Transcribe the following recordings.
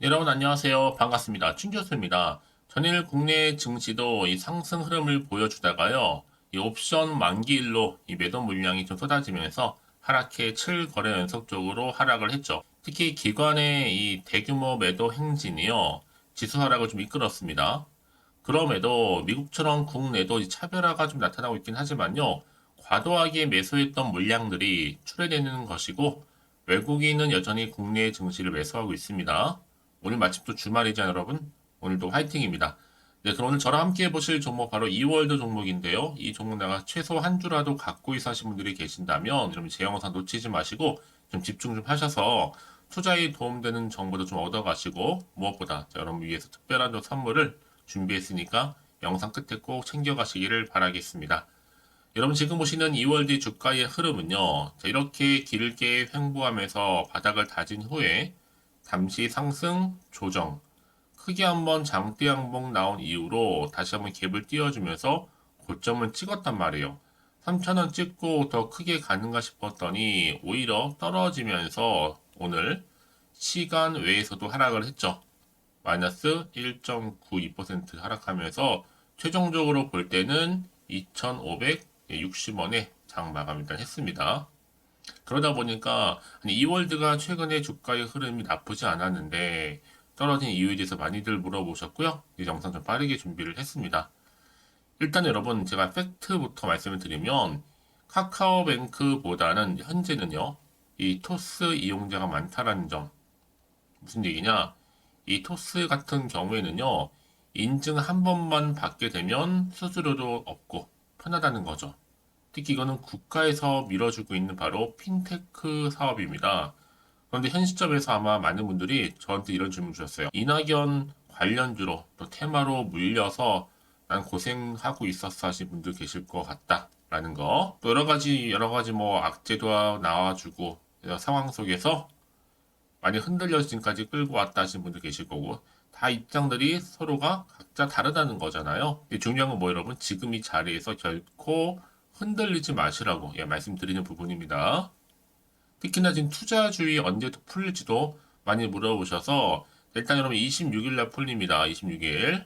네, 여러분 안녕하세요. 반갑습니다. 춘교수입니다. 전일 국내 증시도 이 상승 흐름을 보여주다가요. 이 옵션 만기일로 이 매도 물량이 좀 쏟아지면서 하락해 7거래 연속적으로 하락을 했죠. 특히 기관의 이 대규모 매도 행진이요. 지수 하락을 좀 이끌었습니다. 그럼에도 미국처럼 국내도 이 차별화가 좀 나타나고 있긴 하지만요. 과도하게 매수했던 물량들이 출회되는 것이고 외국인은 여전히 국내 증시를 매수하고 있습니다. 오늘 마침 또 주말이잖아요, 여러분. 오늘도 화이팅입니다. 네, 그럼 오늘 저랑 함께 해보실 종목 바로 이월드 종목인데요. 이 종목 내가 최소 한 주라도 갖고 있어 하신 분들이 계신다면 여러분 제 영상 놓치지 마시고 좀 집중 좀 하셔서 투자에 도움되는 정보도 좀 얻어가시고 무엇보다 여러분 위해서 특별한 또 선물을 준비했으니까 영상 끝에 꼭 챙겨가시기를 바라겠습니다. 여러분 지금 보시는 이월드 주가의 흐름은요. 이렇게 길게 횡보하면서 바닥을 다진 후에 잠시 상승, 조정, 크게 한번 장대 양봉 나온 이후로 다시 한번 갭을 띄워주면서 고점을 찍었단 말이에요. 3,000원 찍고 더 크게 가는가 싶었더니 오히려 떨어지면서 오늘 시간 외에서도 하락을 했죠. 마이너스 1.92% 하락하면서 최종적으로 볼 때는 2,560원에 장 마감 일단 했습니다. 그러다 보니까 이월드가 최근에 주가의 흐름이 나쁘지 않았는데 떨어진 이유에 대해서 많이들 물어보셨고요. 이 영상 좀 빠르게 준비를 했습니다. 일단 여러분 제가 팩트부터 말씀을 드리면 카카오뱅크보다는 현재는요. 이 토스 이용자가 많다라는 점. 무슨 얘기냐? 이 토스 같은 경우에는요. 인증 한 번만 받게 되면 수수료도 없고 편하다는 거죠. 특히 이거는 국가에서 밀어주고 있는 바로 핀테크 사업입니다. 그런데 현 시점에서 아마 많은 분들이 저한테 이런 질문 주셨어요. 이낙연 관련주로 또 테마로 물려서 난 고생하고 있었어 하신 분들 계실 것 같다. 라는 거. 또 여러 가지 뭐 악재도 나와주고 상황 속에서 많이 흔들려서 지금까지 끌고 왔다 하신 분들 계실 거고 다 입장들이 서로가 각자 다르다는 거잖아요. 근데 중요한 건 뭐 여러분 지금 이 자리에서 결코 흔들리지 마시라고 말씀드리는 부분입니다. 특히나 지금 투자주의 언제 풀릴지도 많이 물어보셔서 일단 여러분 26일 날 풀립니다. 26일.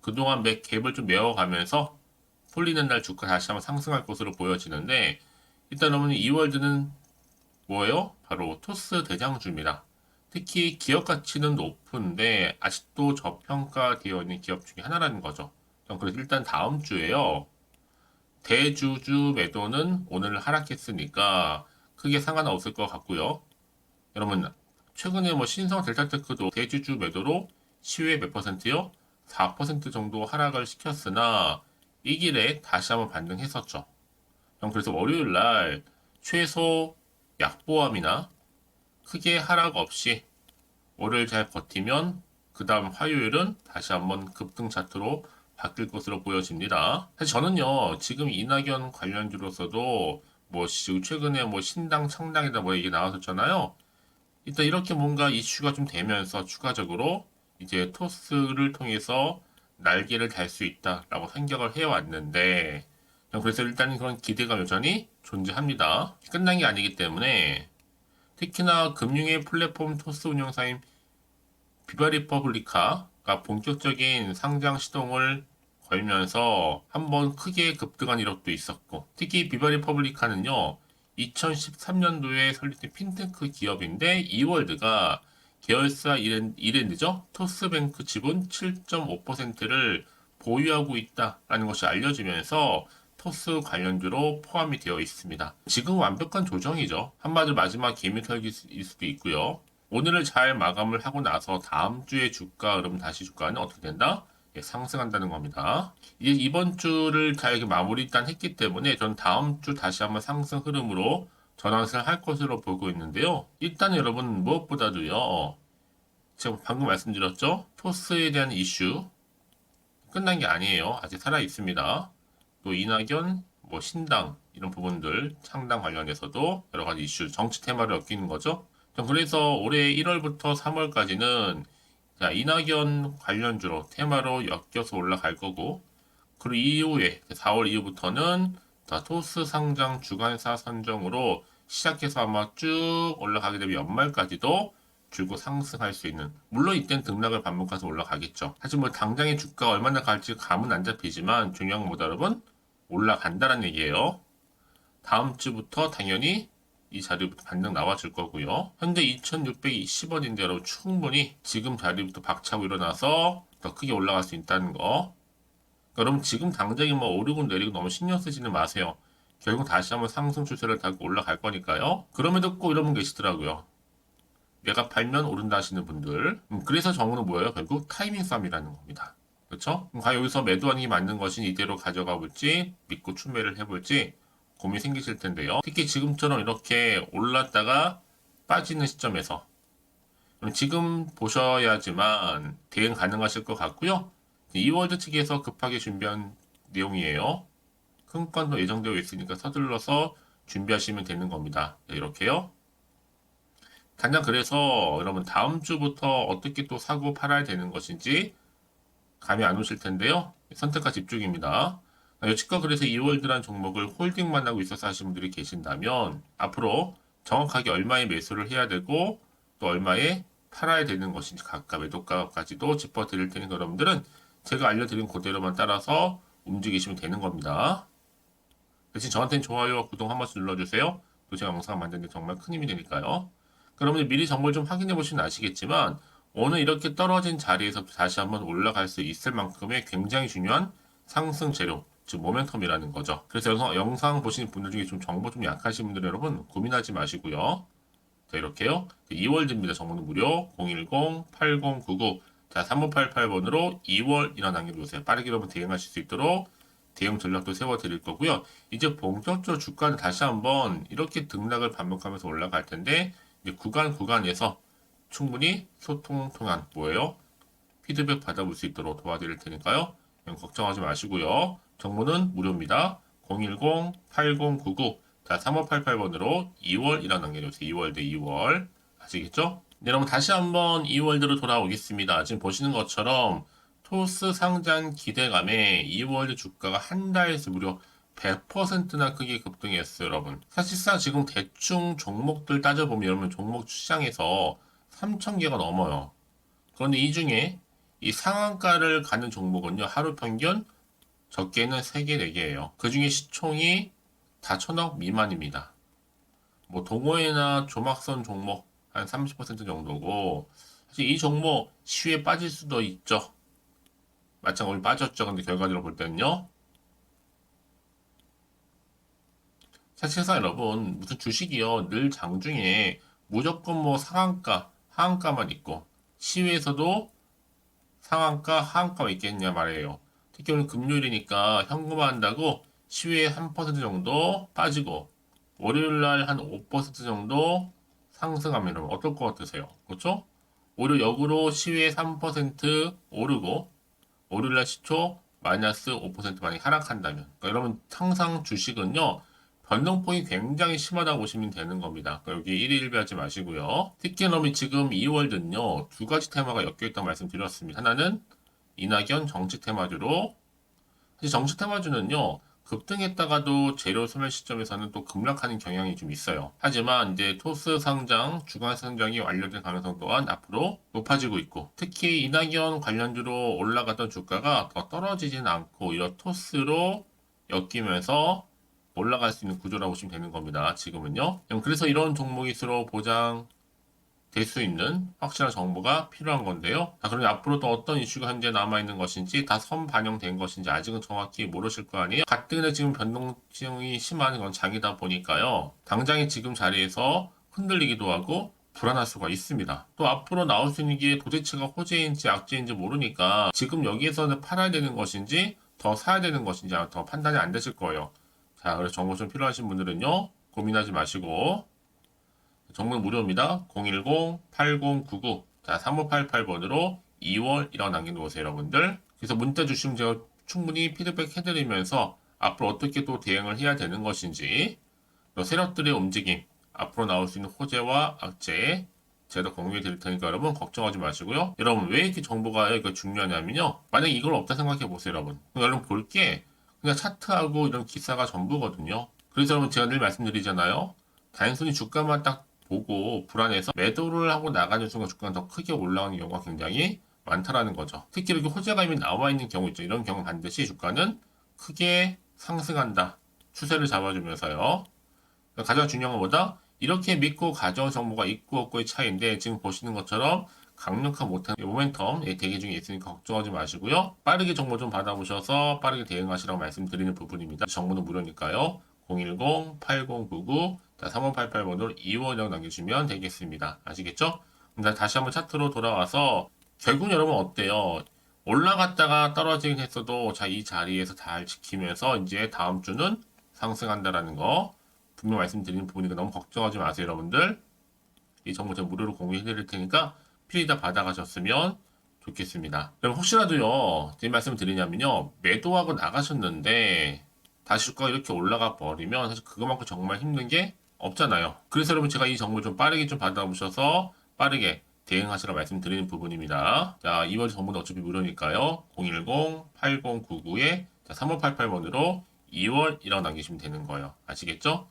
그동안 매 갭을 좀 메워가면서 풀리는 날 주가 다시 한번 상승할 것으로 보여지는데 일단 여러분 이월드는 뭐예요? 바로 토스 대장주입니다. 특히 기업 가치는 높은데 아직도 저평가되어 있는 기업 중에 하나라는 거죠. 그래서 일단 다음 주에요. 대주주 매도는 오늘 하락했으니까 크게 상관없을 것 같고요. 여러분 최근에 뭐 신성 델타테크도 대주주 매도로 시외 몇 퍼센트요? 4% 정도 하락을 시켰으나 이 길에 다시 한번 반등했었죠. 그래서 월요일 날 최소 약보함이나 크게 하락 없이 월요일 잘 버티면 그 다음 화요일은 다시 한번 급등 차트로 바뀔 것으로 보여집니다. 사실 저는요, 지금 이낙연 관련주로서도 뭐 최근에 뭐 신당 창당이다 뭐 얘기 나왔었잖아요. 일단 이렇게 뭔가 이슈가 좀 되면서 추가적으로 이제 토스를 통해서 날개를 달 수 있다라고 생각을 해왔는데, 그래서 일단 그런 기대가 여전히 존재합니다. 끝난 게 아니기 때문에 특히나 금융의 플랫폼 토스 운영사인 비바리퍼블리카가 본격적인 상장 시동을 걸면서 한번 크게 급등한 이력도 있었고 특히 비바리퍼블리카는요 2013년도에 설립된 핀테크 기업인데 이월드가 계열사 이랜드죠 토스뱅크 지분 7.5%를 보유하고 있다라는 것이 알려지면서 토스 관련주로 포함이 되어 있습니다. 지금 완벽한 조정이죠. 한마디로 마지막 개미털기일 수도 있고요. 오늘을 잘 마감을 하고 나서 다음 주에 주가 흐름 다시 주가는 어떻게 된다? 상승한다는 겁니다. 이제 이번 주를 잘 이렇게 마무리 일단 했기 때문에 전 다음 주 다시 한번 상승 흐름으로 전환을 할 것으로 보고 있는데요. 일단 여러분 무엇보다도요. 제가 방금 말씀드렸죠? 토스에 대한 이슈 끝난 게 아니에요. 아직 살아 있습니다. 또 이낙연, 뭐 신당 이런 부분들 창당 관련해서도 여러 가지 이슈, 정치 테마를 엮이는 거죠. 그래서 올해 1월부터 3월까지는 자, 이낙연 관련주로 테마로 엮여서 올라갈 거고 그리고 이후에 4월 이후부터는 다 토스 상장 주간사 선정으로 시작해서 아마 쭉 올라가게 되면 연말까지도 줄곧 상승할 수 있는, 물론 이땐 등락을 반복해서 올라가겠죠. 사실 뭐 당장의 주가가 얼마나 갈지 감은 안 잡히지만 중요한 건 뭐다 여러분? 올라간다는 얘기예요. 다음 주부터 당연히 이 자리부터 반등 나와줄 거고요. 현재 2,620원인데 여러분 충분히 지금 자리부터 박차고 일어나서 더 크게 올라갈 수 있다는 거. 그러니까 여러분 지금 당장에 뭐 오르고 내리고 너무 신경 쓰지는 마세요. 결국 다시 한번 상승 추세를 타고 올라갈 거니까요. 그럼에도 꼭 이런 분 계시더라고요. 내가 팔면 오른다 하시는 분들. 그래서 정우는 뭐예요? 결국 타이밍 싸움이라는 겁니다. 그렇죠? 과연 여기서 매도하는 게 맞는 것인 이대로 가져가 볼지 믿고 추매를 해볼지 고민이 생기실 텐데요. 특히 지금처럼 이렇게 올랐다가 빠지는 시점에서 그럼 지금 보셔야지만 대응 가능하실 것 같고요. 이월드 측에서 급하게 준비한 내용이에요. 큰 건도 예정되어 있으니까 서둘러서 준비하시면 되는 겁니다. 네, 이렇게요. 단장 그래서 여러분 다음 주부터 어떻게 또 사고 팔아야 되는 것인지 감이 안 오실 텐데요. 선택과 집중입니다. 여치껏 그래서 이월드란 종목을 홀딩만 하고 있어서 하시는 분들이 계신다면 앞으로 정확하게 얼마의 매수를 해야 되고 또 얼마에 팔아야 되는 것인지 각각 매도가까지도 짚어드릴 테니 여러분들은 제가 알려드린 그대로만 따라서 움직이시면 되는 겁니다. 대신 저한테는 좋아요, 구독 한 번씩 눌러주세요. 또 제가 영상 만드는 데 정말 큰 힘이 되니까요. 그러면 미리 정보를 좀 확인해 보시면 아시겠지만 오늘 이렇게 떨어진 자리에서 다시 한번 올라갈 수 있을 만큼의 굉장히 중요한 상승 재료, 즉 모멘텀이라는 거죠. 그래서 영상 보시는 분들 중에 좀 정보 좀 약하신 분들 여러분 고민하지 마시고요. 자 이렇게요. 2월입니다. 정보는 무료 010-8099 자 3588번으로 2월 인원 남겨주세요. 빠르게 여러분 대응하실 수 있도록 대응 전략도 세워드릴 거고요. 이제 본격적으로 주가는 다시 한번 이렇게 등락을 반복하면서 올라갈 텐데 이제 구간에서 충분히 소통 통한 뭐예요? 피드백 받아볼 수 있도록 도와드릴 테니까요. 걱정하지 마시고요. 정보는 무료입니다. 010-8099 자 3588번으로 2월 일화 남겨주세요. 2월 대 2월 아시겠죠? 네, 여러분 다시 한번 2월대로 돌아오겠습니다. 지금 보시는 것처럼 토스 상장 기대감에 2월 주가가 한 달에서 무려 100%나 크게 급등했어요, 여러분. 사실상 지금 대충 종목들 따져보면 여러분 종목 시장에서 3,000개가 넘어요. 그런데 이 중에 이 상한가를 가는 종목은요, 하루 평균 적게는 3개, 4개예요. 그 중에 시총이 다 1,000억 미만입니다. 뭐 동호회나 조막선 종목 한 30% 정도고 사실 이 종목 시위에 빠질 수도 있죠. 마찬가지로 빠졌죠. 근데 결과적으로 볼 때는요. 사실상 여러분 무슨 주식이요 늘 장중에 무조건 뭐 상한가 하한가만 있고 시외에서도 상한가 하한가만 있겠냐 말이에요. 특히 오늘 금요일이니까 현금화한다고 시외에 1% 정도 빠지고 월요일날 한 5% 정도 상승하면 어떨 것 같으세요? 그렇죠? 오히려 역으로 시외에 3% 오르고 월요일날 시초 마이너스 5% 만약 하락한다면 그러니까 여러분 항상 주식은요 변동폭이 굉장히 심하다고 보시면 되는 겁니다. 그러니까 여기 1일 1비하지 마시고요. 특히 여러분 지금 2월은요 두 가지 테마가 엮여있다고 말씀드렸습니다. 하나는 이낙연 정치 테마주로 사실 정치 테마주는요 급등했다가도 재료 소멸 시점에서는 또 급락하는 경향이 좀 있어요. 하지만 이제 토스 상장, 주간 상장이 완료된 가능성 또한 앞으로 높아지고 있고 특히 이낙연 관련주로 올라갔던 주가가 더 떨어지진 않고 오히려 토스로 엮이면서 올라갈 수 있는 구조라고 보시면 되는 겁니다. 지금은요. 그래서 이런 종목일수록 보장 될 수 있는 확실한 정보가 필요한 건데요. 자, 그럼 앞으로 또 어떤 이슈가 현재 남아있는 것인지 다 선반영된 것인지 아직은 정확히 모르실 거 아니에요. 가뜩이나 지금 변동성이 심한 건 장이다 보니까요. 당장의 지금 자리에서 흔들리기도 하고 불안할 수가 있습니다. 또 앞으로 나올 수 있는 게 도대체가 호재인지 악재인지 모르니까 지금 여기에서는 팔아야 되는 것인지 더 사야 되는 것인지 더 판단이 안 되실 거예요. 자, 그래서 정보 좀 필요하신 분들은요. 고민하지 마시고 정보는 무료입니다. 010-8099 자 3588번으로 2월 1화 남겨놓으세요 여러분들. 그래서 문자 주시면 제가 충분히 피드백 해드리면서 앞으로 어떻게 또 대응을 해야 되는 것인지 또 세력들의 움직임 앞으로 나올 수 있는 호재와 악재 제가 공유해 드릴 테니까 여러분 걱정하지 마시고요. 여러분 왜 이렇게 정보가 이거 중요하냐면요. 만약에 이걸 없다 생각해 보세요 여러분. 여러분 볼 게 그냥 차트하고 이런 기사가 전부거든요. 그래서 여러분 제가 늘 말씀드리잖아요. 단순히 주가만 딱 보고 불안해서 매도를 하고 나가는 순간 주가가 더 크게 올라가는 경우가 굉장히 많다라는 거죠. 특히 이렇게 호재가 이미 나와 있는 경우 있죠. 이런 경우 반드시 주가는 크게 상승한다. 추세를 잡아주면서요. 가장 중요한 것보다 이렇게 믿고 가져온 정보가 있고 없고의 차이인데 지금 보시는 것처럼 강력한 못한 모멘텀 대기 중에 있으니까 걱정하지 마시고요. 빠르게 정보 좀 받아보셔서 빠르게 대응하시라고 말씀드리는 부분입니다. 정보는 무료니까요. 010-8099-3588번으로 2월이라고 남겨주시면 되겠습니다. 아시겠죠? 다시 한번 차트로 돌아와서 결국 여러분 어때요? 올라갔다가 떨어지긴 했어도 자, 이 자리에서 잘 지키면서 이제 다음 주는 상승한다라는 거 분명 말씀드리는 부분이니까 너무 걱정하지 마세요, 여러분들. 이 정보 제가 무료로 공유해 드릴 테니까 필히 다 받아가셨으면 좋겠습니다. 그럼 혹시라도요, 제 말씀을 드리냐면요, 매도하고 나가셨는데 다시 주가가 이렇게 올라가 버리면 사실 그거만큼 정말 힘든 게 없잖아요. 그래서 여러분 제가 이 정보를 좀 빠르게 좀 받아보셔서 빠르게 대응하시라 말씀드리는 부분입니다. 자, 2월 정보는 어차피 무료니까요. 010-8099-3588번으로 2월이라고 남기시면 되는 거예요. 아시겠죠?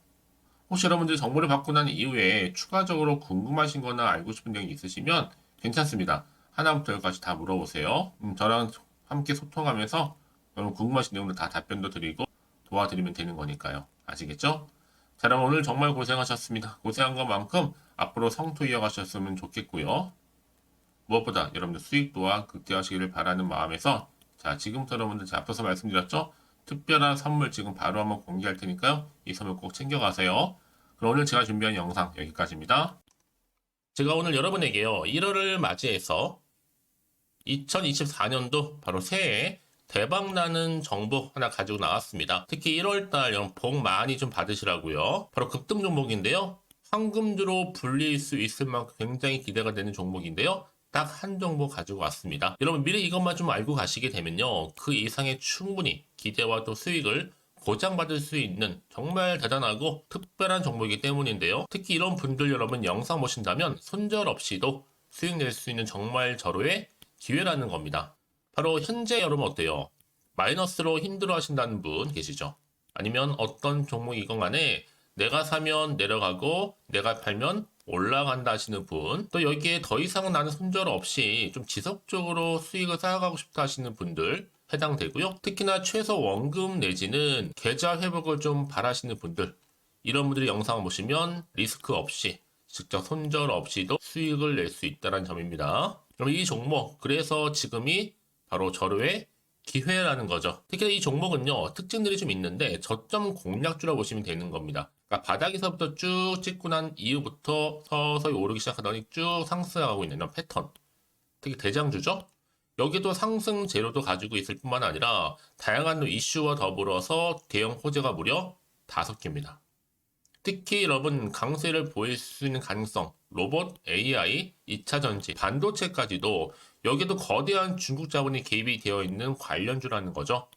혹시 여러분들 정보를 받고 난 이후에 추가적으로 궁금하신 거나 알고 싶은 내용이 있으시면 괜찮습니다. 하나부터 열까지 다 물어보세요. 저랑 함께 소통하면서 여러분 궁금하신 내용들 다 답변도 드리고 도와드리면 되는 거니까요. 아시겠죠? 자, 그럼 오늘 정말 고생하셨습니다. 고생한 것만큼 앞으로 성투 이어가셨으면 좋겠고요. 무엇보다 여러분들 수익 또한 극대화하시기를 바라는 마음에서 자, 지금부터 여러분들 제가 앞서서 말씀드렸죠? 특별한 선물 지금 바로 한번 공개할 테니까요. 이 선물 꼭 챙겨가세요. 그럼 오늘 제가 준비한 영상 여기까지입니다. 제가 오늘 여러분에게요. 1월을 맞이해서 2024년도 바로 새해 대박나는 정보 하나 가지고 나왔습니다. 특히 1월달 여러분 복 많이 좀 받으시라고요. 바로 급등 종목인데요. 황금주로 불릴 수 있을 만큼 굉장히 기대가 되는 종목인데요. 딱 한 종목 가지고 왔습니다. 여러분 미리 이것만 좀 알고 가시게 되면요. 그 이상의 충분히 기대와 또 수익을 보장받을 수 있는 정말 대단하고 특별한 종목이기 때문인데요. 특히 이런 분들 여러분 영상 보신다면 손절없이도 수익 낼 수 있는 정말 절호의 기회라는 겁니다. 바로 현재 여러분 어때요? 마이너스로 힘들어 하신다는 분 계시죠? 아니면 어떤 종목이건 간에 내가 사면 내려가고 내가 팔면 올라간다 하시는 분, 또 여기에 더 이상은 나는 손절 없이 좀 지속적으로 수익을 쌓아가고 싶다 하시는 분들 해당되고요. 특히나 최소 원금 내지는 계좌 회복을 좀 바라시는 분들, 이런 분들이 영상을 보시면 리스크 없이 직접 손절 없이도 수익을 낼 수 있다는 점입니다. 그럼 이 종목, 그래서 지금이 바로 절호의 기회라는 거죠. 특히 이 종목은요, 특징들이 좀 있는데 저점 공략주라 보시면 되는 겁니다. 그러니까 바닥에서부터 쭉 찍고 난 이후부터 서서히 오르기 시작하더니 쭉 상승하고 있는 이런 패턴. 특히 대장주죠. 여기도 상승 재료도 가지고 있을 뿐만 아니라 다양한 이슈와 더불어서 대형 호재가 무려 5개입니다. 특히 여러분 강세를 보일 수 있는 가능성, 로봇, AI, 2차 전지, 반도체까지도 여기도 거대한 중국 자본이 개입이 되어 있는 관련주라는 거죠.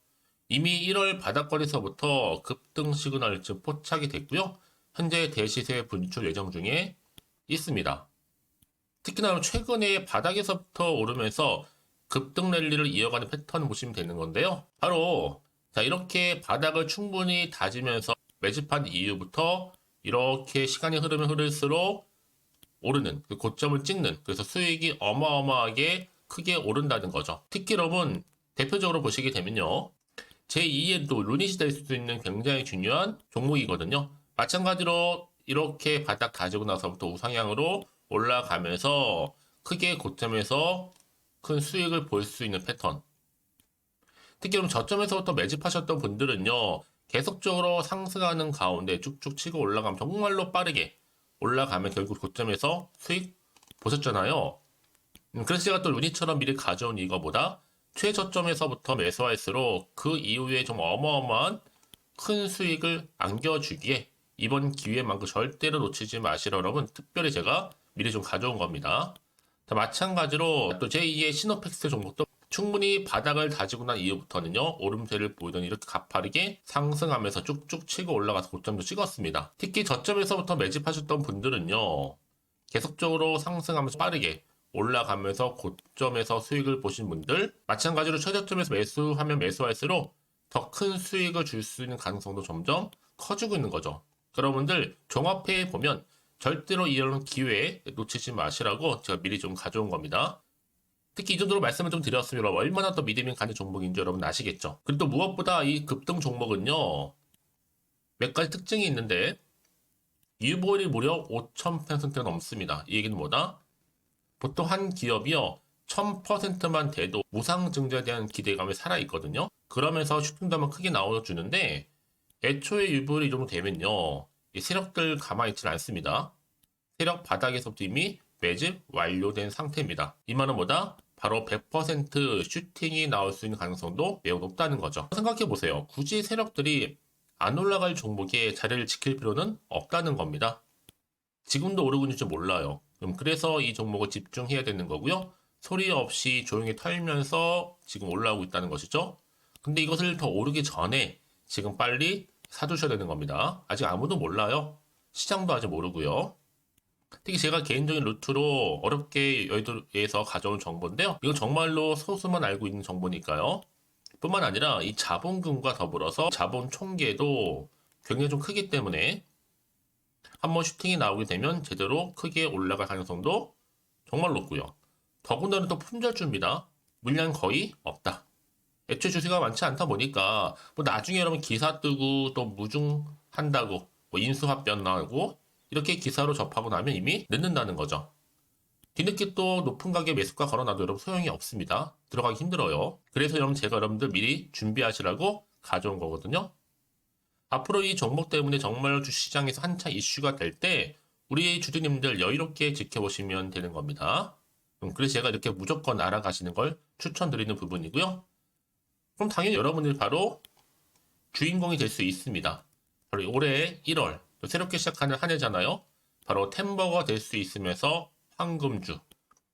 이미 1월 바닥거리서부터 급등 시그널 즉 포착이 됐고요. 현재 대시세 분출 예정 중에 있습니다. 특히나 최근에 바닥에서부터 오르면서 급등 랠리를 이어가는 패턴을 보시면 되는 건데요. 바로 자 이렇게 바닥을 충분히 다지면서 매집한 이후부터 이렇게 시간이 흐르면 흐를수록 오르는 그 고점을 찍는 그래서 수익이 어마어마하게 크게 오른다는 거죠. 특히 여러분 대표적으로 보시게 되면요. 제2의 또 루닛이 될 수도 있는 굉장히 중요한 종목이거든요. 마찬가지로 이렇게 바닥 다지고 나서부터 우상향으로 올라가면서 크게 고점에서 큰 수익을 볼 수 있는 패턴. 특히 그럼 저점에서부터 매집하셨던 분들은요. 계속적으로 상승하는 가운데 쭉쭉 치고 올라가면 정말로 빠르게 올라가면 결국 고점에서 수익 보셨잖아요. 그래서 제가 또 루닛처럼 미리 가져온 이거보다 최저점에서부터 매수할수록 그 이후에 좀 어마어마한 큰 수익을 안겨주기에 이번 기회만큼 절대로 놓치지 마시라 여러분 특별히 제가 미리 좀 가져온 겁니다. 자, 마찬가지로 또 제2의 시노팩스 종목도 충분히 바닥을 다지고 난 이후부터는요 오름세를 보이더니 이렇게 가파르게 상승하면서 쭉쭉 치고 올라가서 고점도 찍었습니다. 특히 저점에서부터 매집하셨던 분들은요 계속적으로 상승하면서 빠르게 올라가면서 고점에서 수익을 보신 분들 마찬가지로 최저점에서 매수하면 매수할수록 더 큰 수익을 줄 수 있는 가능성도 점점 커지고 있는 거죠. 여러분들 종합해 보면 절대로 이런 기회 놓치지 마시라고 제가 미리 좀 가져온 겁니다. 특히 이 정도로 말씀을 좀 드렸으면 여러분 얼마나 더 믿음이 가는 종목인지 여러분 아시겠죠? 그리고 또 무엇보다 이 급등 종목은요. 몇 가지 특징이 있는데 유보율이 무려 5000%가 넘습니다. 이 얘기는 뭐다? 보통 한 기업이요. 1000%만 돼도 무상증자에 대한 기대감이 살아있거든요. 그러면서 슈팅도 크게 나와주는데 애초에 유보율이 이 정도 되면요. 이 세력들 가만히 있지 않습니다. 세력 바닥에서부터 이미 매집 완료된 상태입니다. 이 말은 뭐다? 바로 100% 슈팅이 나올 수 있는 가능성도 매우 높다는 거죠. 생각해보세요. 굳이 세력들이 안 올라갈 종목에 자리를 지킬 필요는 없다는 겁니다. 지금도 오르고 있는지 몰라요. 그래서 이 종목을 집중해야 되는 거고요. 소리 없이 조용히 털면서 지금 올라오고 있다는 것이죠. 근데 이것을 더 오르기 전에 지금 빨리 사두셔야 되는 겁니다. 아직 아무도 몰라요. 시장도 아직 모르고요. 특히 제가 개인적인 루트로 어렵게 여의도에서 가져온 정보인데요. 이건 정말로 소수만 알고 있는 정보니까요. 뿐만 아니라 이 자본금과 더불어서 자본 총계도 굉장히 좀 크기 때문에 한번 슈팅이 나오게 되면 제대로 크게 올라갈 가능성도 정말 높고요. 더군다나 또 품절주입니다. 물량 거의 없다. 애초에 주식가 많지 않다 보니까 뭐 나중에 여러분 기사 뜨고 또 무중한다고 뭐 인수합병 나오고 이렇게 기사로 접하고 나면 이미 늦는다는 거죠. 뒤늦게 또 높은 가격에 매수가 걸어놔도 여러분 소용이 없습니다. 들어가기 힘들어요. 그래서 여러분 제가 여러분들 미리 준비하시라고 가져온 거거든요. 앞으로 이 종목 때문에 정말 주시장에서 한창 이슈가 될 때 우리 주주님들 여유롭게 지켜보시면 되는 겁니다. 그래서 제가 이렇게 무조건 알아가시는 걸 추천드리는 부분이고요. 그럼 당연히 여러분들이 바로 주인공이 될 수 있습니다. 바로 올해 1월 새롭게 시작하는 한 해잖아요. 바로 템버가 될 수 있으면서 황금주,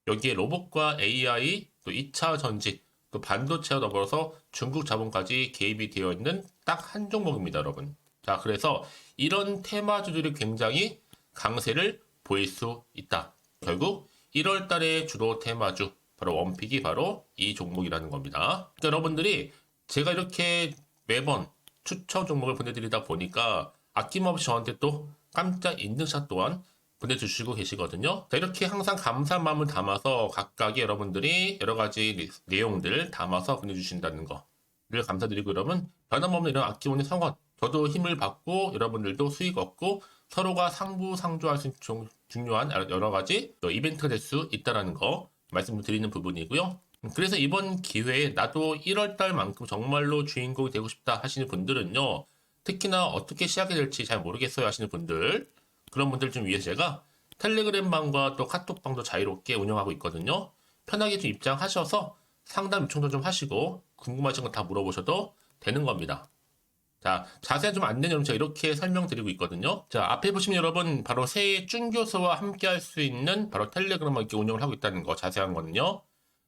여기에 로봇과 AI, 또 2차 전지, 또 반도체와 더불어서 중국 자본까지 개입이 되어 있는 딱 한 종목입니다, 여러분. 자, 그래서 이런 테마주들이 굉장히 강세를 보일 수 있다. 결국 1월 달에 주로 테마주, 바로 원픽이 바로 이 종목이라는 겁니다. 그러니까 여러분들이 제가 이렇게 매번 추천 종목을 보내드리다 보니까 아낌없이 저한테 또 깜짝 인증샷 또한 보내주시고 계시거든요. 자, 이렇게 항상 감사한 마음을 담아서 각각의 여러분들이 여러 가지 내용들 담아서 보내주신다는 거를 감사드리고 여러분 변함없는 이런 아낌없는 성원 저도 힘을 받고 여러분들도 수익 얻고 서로가 상부상조할 수 있는 중요한 여러 가지 이벤트가 될 수 있다는 거 말씀드리는 부분이고요. 그래서 이번 기회에 나도 1월달만큼 정말로 주인공이 되고 싶다 하시는 분들은요. 특히나 어떻게 시작이 될지 잘 모르겠어요 하시는 분들 그런 분들 좀 위해서 제가 텔레그램방과 또 카톡방도 자유롭게 운영하고 있거든요. 편하게 좀 입장하셔서 상담 요청도 좀 하시고 궁금하신 거 다 물어보셔도 되는 겁니다. 자, 자세한 좀 안내는 제가 이렇게 설명드리고 있거든요. 자, 앞에 보시면 여러분 바로 새해 쭌교수와 함께 할 수 있는 바로 텔레그램을 이렇게 운영을 하고 있다는 거 자세한 거는요.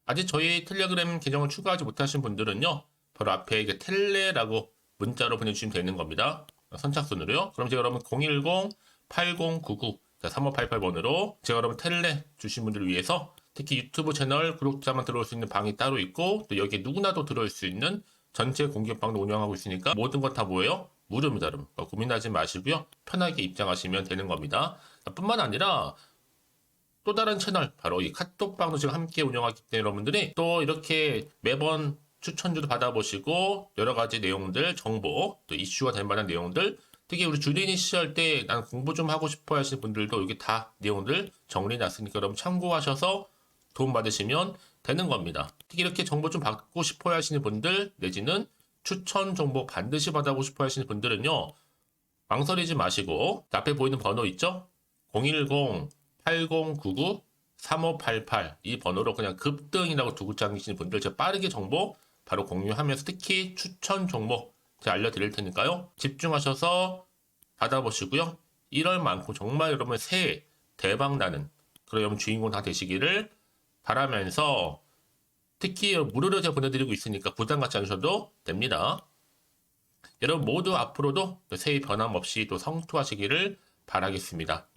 아직 저희 텔레그램 계정을 추가하지 못하신 분들은요. 바로 앞에 이게 텔레라고 문자로 보내주시면 되는 겁니다. 선착순으로요. 그럼 제가 여러분 010-8099-3588번으로 제가 여러분 텔레 주신 분들을 위해서 특히 유튜브 채널 구독자만 들어올 수 있는 방이 따로 있고 또 여기에 누구나도 들어올 수 있는 전체 공개방도 운영하고 있으니까 모든 것 다 뭐예요? 무료입니다, 여러분. 고민하지 마시고요. 편하게 입장하시면 되는 겁니다. 뿐만 아니라 또 다른 채널, 바로 이 카톡방도 지금 함께 운영하기 때문에 여러분들이 또 이렇게 매번 추천주도 받아보시고 여러 가지 내용들, 정보, 또 이슈가 될 만한 내용들 특히 우리 주린이 시절 때 난 공부 좀 하고 싶어 하시는 분들도 여기 다 내용들 정리해놨으니까 여러분 참고하셔서 도움 받으시면 되는 겁니다. 특히 이렇게 정보 좀 받고 싶어 하시는 분들 내지는 추천 정보 반드시 받아보고 싶어 하시는 분들은요. 망설이지 마시고 앞에 보이는 번호 있죠? 010-8099-3588 이 번호로 그냥 급등이라고 두 글자 남기시는 분들 제가 빠르게 정보 바로 공유하면서 특히 추천 종목 제가 알려드릴 테니까요. 집중하셔서 받아보시고요. 1월만큼 정말 여러분 새해 대박 나는 그런 여러분 주인공 다 되시기를 바라면서 특히 무료로 제가 보내드리고 있으니까 부담 갖지 않으셔도 됩니다. 여러분 모두 앞으로도 새해 변함없이 또 성투하시기를 바라겠습니다.